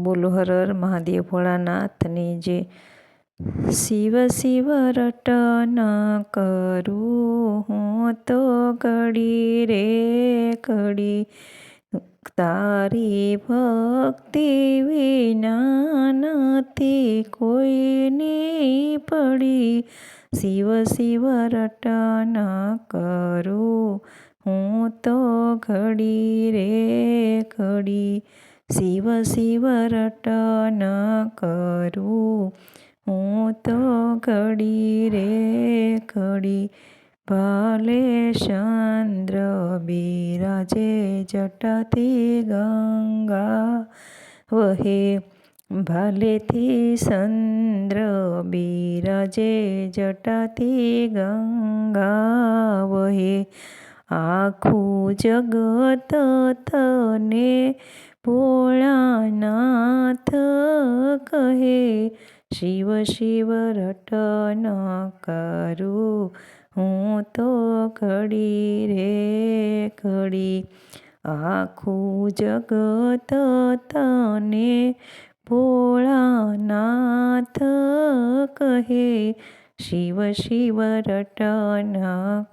બોલો હર હર મહાદેવ ભોળાનાથની જે શિવ શિવ રટન કરું હું તો ઘડી રે ઘડી તારી ભક્તિ વિના નથી કોઈની પડી શિવ શિવ રટન કરું હું તો ઘડી રે ઘડી શિવ શિવ રટન કરું હું તો ઘડી રે ઘડી ભલે ચંદ્ર બિરાજે જટાથી ગંગા વહે ભાલેથી ચંદ્ર બિરાજે જટાથી ગંગા વહે આખું જગત તને ભોળાનાથ કહે શિવ શિવ રટન કરું હું તો ઘડી રે ઘડી આખું જગત તને ભોળાનાથ કહે શિવ શિવ રટન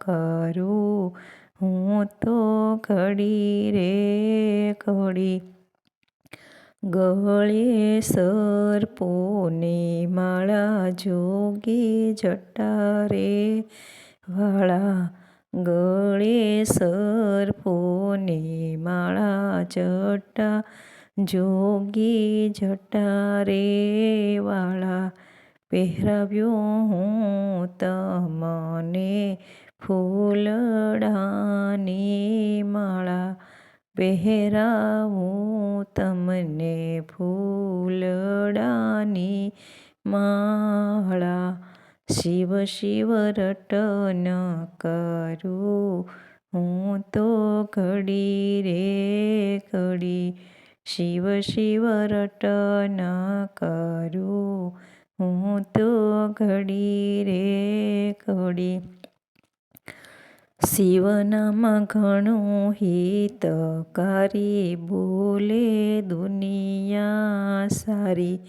કરું હું તો ઘડી રે ઘડી ગળે સર્પોને માળા જોગી જટા રે વાળા ગળે સર્પોને માળા જટા જોગી જટા રે વાળા પહેરાવ્યો હું તમને ફૂલડાની માળા પહેરાવું તમને ફૂલડાની માળા શિવ શિવ રટન કરું હું તો ઘડી રે ઘડી શિવ શિવ રટન કરું હું તો ઘડી રે ઘડી શિવનામ ઘણું હિતકારી બોલે દુનિયા સારી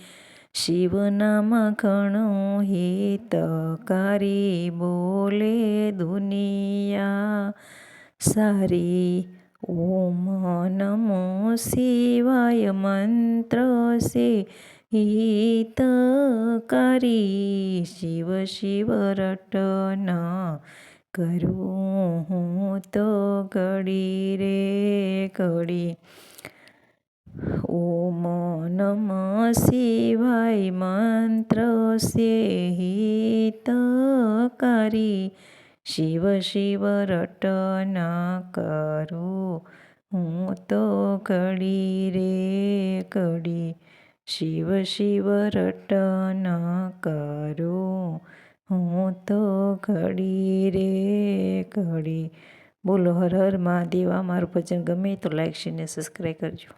શિવનામ ઘણું હિતકારી બોલે દુનિયા સારી ઓમ નમો શિવાય મંત્ર સે હિતકારી શિવ શિવ રટન કરું હું તો ઘડી રે ઘડી ઓમ નમઃ શિવાય મંત્ર સે હિતકારી શિવ શિવ રટન કરું હું તો ઘડી રે ઘડી શિવ શિવ રટન કરું હું તો ઘડી રે ઘડી બોલો હર હર મહાદેવ. મારું ભજન ગમે તો લાઈક શેર ને સબસ્ક્રાઈબ કરજો.